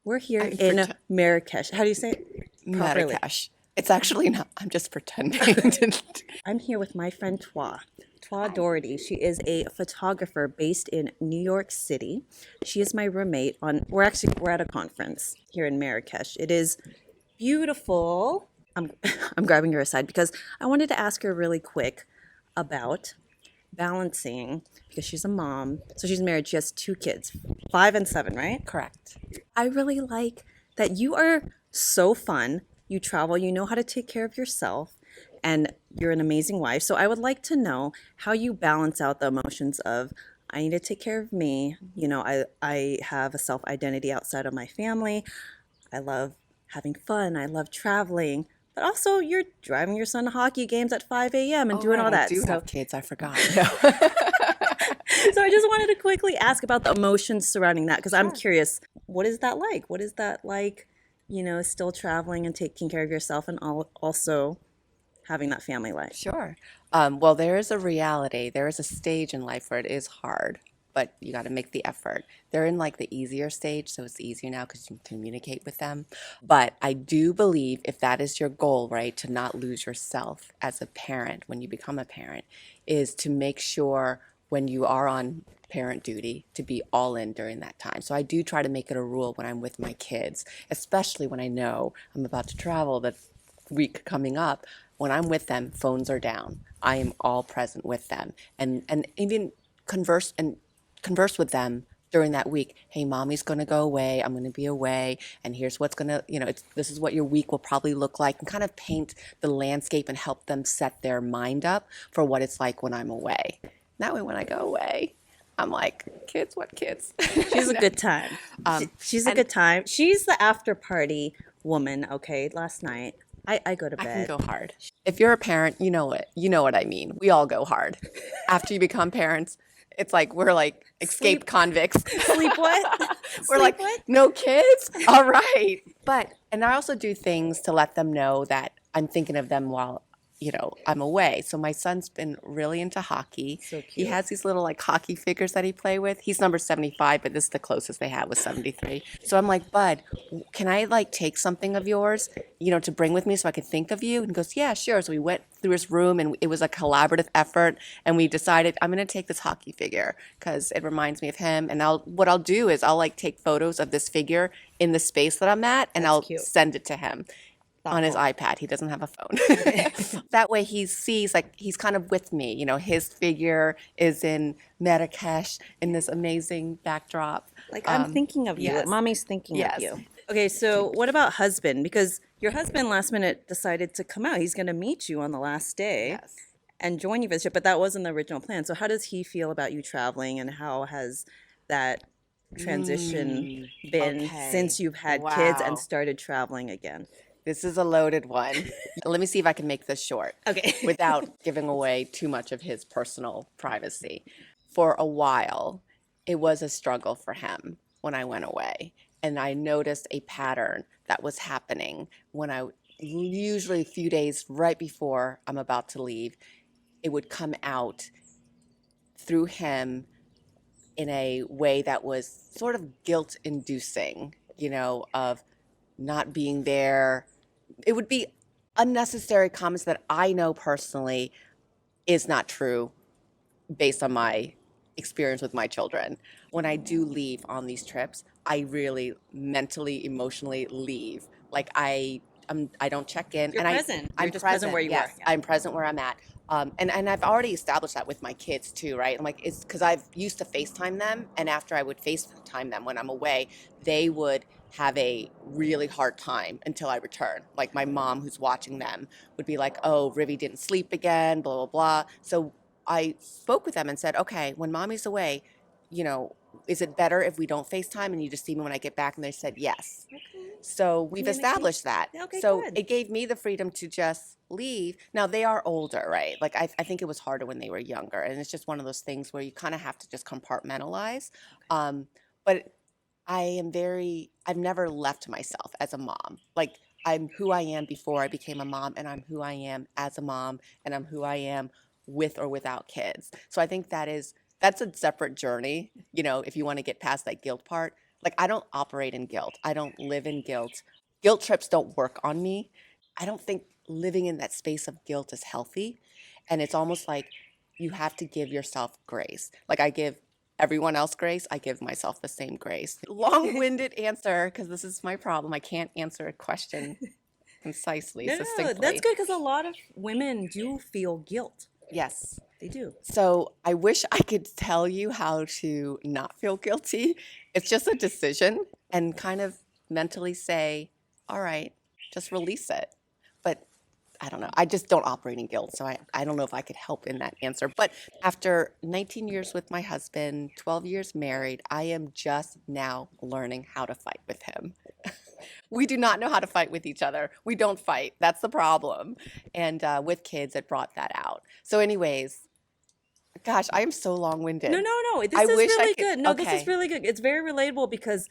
We're here I'm in Marrakesh. How do you say it properly? Marrakesh. It's actually not. I'm just pretending. I'm here with my friend Twah Hi. Dougherty. She is a photographer based in New York City. She is my roommate on we're at a conference here in Marrakesh. It is beautiful. I'm I'm grabbing her aside because I wanted to ask her really quick about balancing because she's a mom. So she's married. She has two kids, 5 and 7, right? Correct. I really like that you are so fun. You travel, you know how to take care of yourself, and you're an amazing wife. So I would like to know how you balance out the emotions of I need to take care of me. I have a self identity outside of my family. I love having fun. I love traveling. But also, you're driving your son to hockey games at 5 a.m. and Oh, doing right. all I that. do So, have kids. I forgot. No. so I just wanted to quickly ask about the emotions surrounding that because I'm Sure. curious, what is that like? What is that like, still traveling and taking care of yourself and also having that family life? Sure. Well, there is a reality. There is a stage in life where it is hard, but you got to make the effort. They're in like the easier stage, so it's easier now because you can communicate with them. But I do believe if that is your goal, right, to not lose yourself as a parent when you become a parent, is to make sure when you are on parent duty to be all in during that time. So I do try to make it a rule when I'm with my kids, especially when I know I'm about to travel the week coming up. When I'm with them, phones are down. I am all present with them, and even converse with them during that week. Hey, mommy's going to go away. I'm going to be away, and here's what's going to, this is what your week will probably look like, and kind of paint the landscape and help them set their mind up for what it's like when I'm away. That way, when I go away, I'm like, kids, what kids? She's a No. good time. She's a And good time. She's the after party woman. Okay, last night I go to I can bed. go hard. If you're a parent, you know it. You know what I mean. We all go hard. After you become parents, it's like we're like escaped Sleep, convicts. sleep what? We're Sleep like, what? no kids? All right. And I also do things to let them know that I'm thinking of them while, I'm away. So my son's been really into hockey. So He cute. has these little like hockey figures that he play with. He's number 75, but this is the closest they had was 73. So I'm like, Bud, can I like take something of yours, to bring with me so I can think of you? And he goes, yeah, sure. So we went through his room and it was a collaborative effort. And we decided I'm going to take this hockey figure because it reminds me of him. And what I'll do is I'll like take photos of this figure in the space that I'm at and That's I'll cute. send it to him on his Thoughtful. iPad. He doesn't have a phone. Okay. That way he sees like he's kind of with me. His figure is in Marrakesh in this amazing backdrop. Like I'm thinking of you. Like Yes, mommy's thinking of yes, you. Okay, so what about husband? Because your husband last minute decided to come out. He's going to meet you on the last day yes. and join you for the trip, but that wasn't the original plan. So how does he feel about you traveling, and how has that transition been Okay. since you've had kids and Wow. started traveling again? This is a loaded one. Let me see if I can make this short Okay. without giving away too much of his personal privacy. For a while, it was a struggle for him when I went away. And I noticed a pattern that was happening when usually a few days right before I'm about to leave, it would come out through him in a way that was sort of guilt inducing, of not being there. It would be unnecessary comments that I know personally is not true based on my experience with my children. When I do leave on these trips, I really mentally, emotionally leave. Like I don't check in, You're and present. You're I'm just present present. where you are. Yes, Yeah. I'm present where I'm at. And I've already established that with my kids too, right? I'm like, it's because I've used to FaceTime them, and after I would FaceTime them when I'm away, they would have a really hard time until I return. Like my mom, who's watching them, would be like, "Oh, Rivi didn't sleep again," blah blah blah. So I spoke with them and said, okay, when mommy's away, is it better if we don't FaceTime and you just see me when I get back? And they said yes. Okay. So we've Communicate. established that. Okay, So good. it gave me the freedom to just leave. Now they are older, right? Like I think it was harder when they were younger. And it's just one of those things where you kind of have to just compartmentalize. But I've never left myself as a mom. Like I'm who I am before I became a mom, and I'm who I am as a mom, and I'm who I am with or without kids. So I think that's a separate journey, if you want to get past that guilt part. Like, I don't operate in guilt. I don't live in guilt. Guilt trips don't work on me. I don't think living in that space of guilt is healthy. And it's almost like you have to give yourself grace. Like I give everyone else grace, I give myself the same grace. Long-winded answer, because this is my problem. I can't answer a question concisely, No, no, no, that's succinctly. good because a lot of women do feel guilt. Yes. They do. So I wish I could tell you how to not feel guilty. It's just a decision and kind of mentally say, all right, just release it. But I don't know. I just don't operate in guilt. So I don't know if I could help in that answer. But after 19 years with my husband, 12 years married, I am just now learning how to fight with him. We do not know how to fight with each other. We don't fight. That's the problem. And with kids, it brought that out. So anyways, gosh, I am so long-winded. No, no, no. This I is wish I really could- good. No, this is okay. really good. It's very relatable because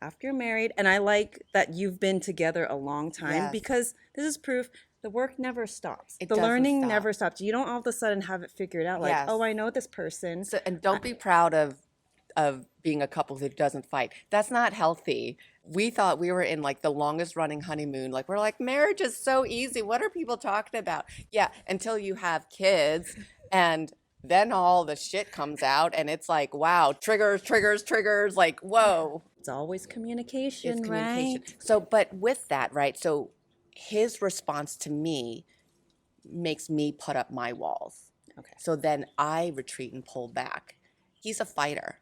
after you're married, and I like that you've been together a long time Yes. because this is proof the work never stops. It The doesn't learning stop. never stops. You don't all of a sudden have it figured out like, Yes. oh, I know this person. So, and don't be proud of being a couple that doesn't fight. That's not healthy. We thought we were in like the longest running honeymoon. Like we're like, marriage is so easy. What are people talking about? Yeah, until you have kids and then all the shit comes out and it's like, wow, triggers, triggers, triggers, like, whoa. It's always communication, It's right? communication. So, but with that, right? So his response to me makes me put up my walls. Okay. So then I retreat and pull back. He's a fighter.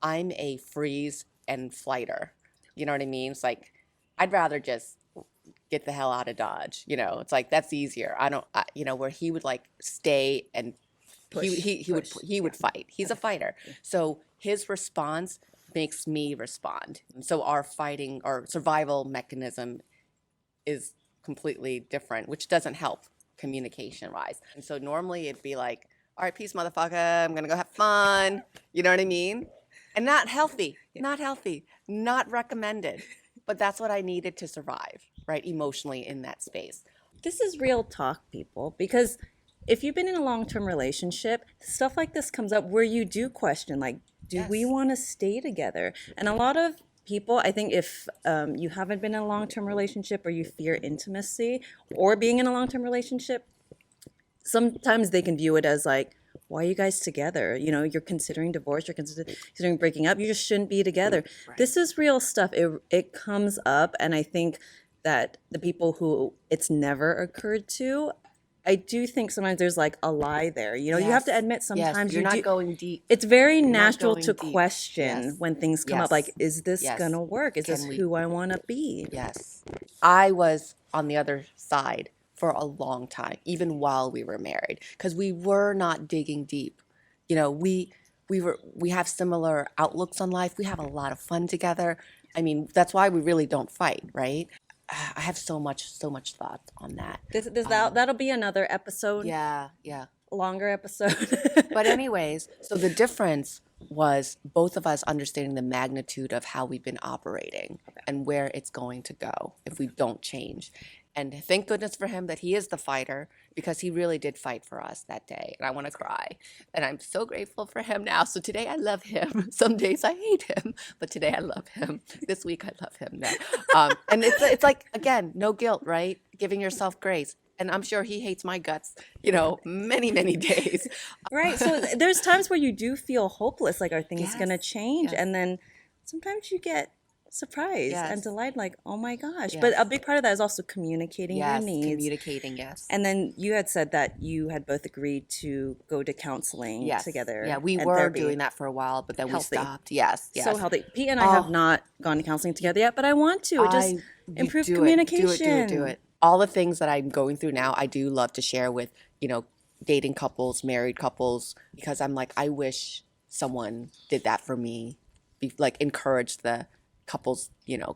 I'm a freeze and flighter. You know what I mean? It's like, I'd rather just get the hell out of Dodge. You know, it's like, that's easier. Where he would like stay and Push, he would fight. He's a fighter. So his response makes me respond. And so our fighting or survival mechanism is completely different, which doesn't help communication wise. And so normally it'd be like, all right, peace, motherfucker. I'm gonna go have fun. You know what I mean? And not healthy, not recommended. But that's what I needed to survive, right? Emotionally in that space. This is real talk, people, because if you've been in a long-term relationship, stuff like this comes up where you do question, like, do we Yes. want to stay together? And a lot of people, I think if you haven't been in a long-term relationship or you fear intimacy or being in a long-term relationship, sometimes they can view it as like, why are you guys together? You know, you're considering divorce, you're considering breaking up, you just shouldn't be together. Right. This is real stuff. It comes up, and I think that the people who it's never occurred to, I do think sometimes there's like a lie there. You know, you have to Yes. admit Yes, sometimes you're you not do. going deep. It's very not natural going to deep. question Yes. when things come up, like, Yes. is this Yes. gonna work? Is this Can we- who I want to be? Yes. I was on the other side for a long time, even while we were married, because we were not digging deep. You know, we have similar outlooks on life. We have a lot of fun together. I mean, that's why we really don't fight, right? I have so much thought on that. That'll be another episode, Yeah, yeah. longer episode. But anyways, so the difference was both of us understanding the magnitude of how we've been operating and where it's going to go if we don't change. And thank goodness for him that he is the fighter, because he really did fight for us that day. And I want to cry. And I'm so grateful for him now. So today I love him. Some days I hate him, but today I love him. This week I love him now. And it's like, again, no guilt, right? Giving yourself grace. And I'm sure he hates my guts, many, many days. Right. So there's times where you do feel hopeless, like, are things going to Yes, change? yes. And then sometimes you get surprised and Yes. delighted, like, oh my gosh. But a Yes. big part of that is also communicating your Yes, needs. communicating, yes. And then you had said that you had both agreed to go to counseling Yes. together. Yeah, we and were therapy. doing that for a while, but then Healthy. we stopped. Yes, yes. So healthy. Pete and I have Oh. not gone to counseling together yet, but I want to. It just You improves do it, communication. Do it. All the things that I'm going through now, I do love to share with, dating couples, married couples, because I'm like, I wish someone did that for me. Like encourage the couples,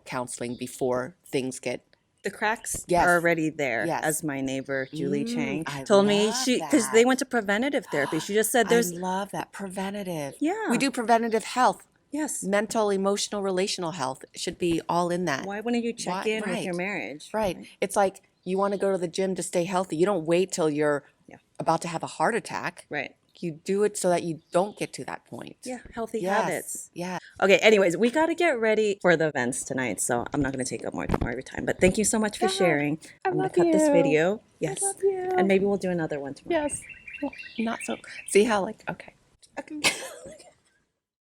counseling before things get. The cracks Yes. are already there, Yes. as my neighbor Julie Chang I told me. love Because they that. went to preventative therapy. She just said there's I love that. Preventative. Yeah. We do preventative health. yes. Mental, emotional, relational health should be all in that. Why wouldn't you check Why- in with your right. marriage? Right. It's like you want to go to the gym to stay healthy. You don't wait till you're Yeah. about to have a heart attack. Right. You do it so that you don't get to that point. Yeah, healthy Yes. habits. Yeah. Okay, anyways, we got to get ready for the events tonight, so I'm not going to take up more of your time. But thank you so much for Yeah. sharing. I I'm going love to cut this you. video. Yes. I love you. And maybe we'll do another one tomorrow. Yes. Well, not so. See how like okay. Okay.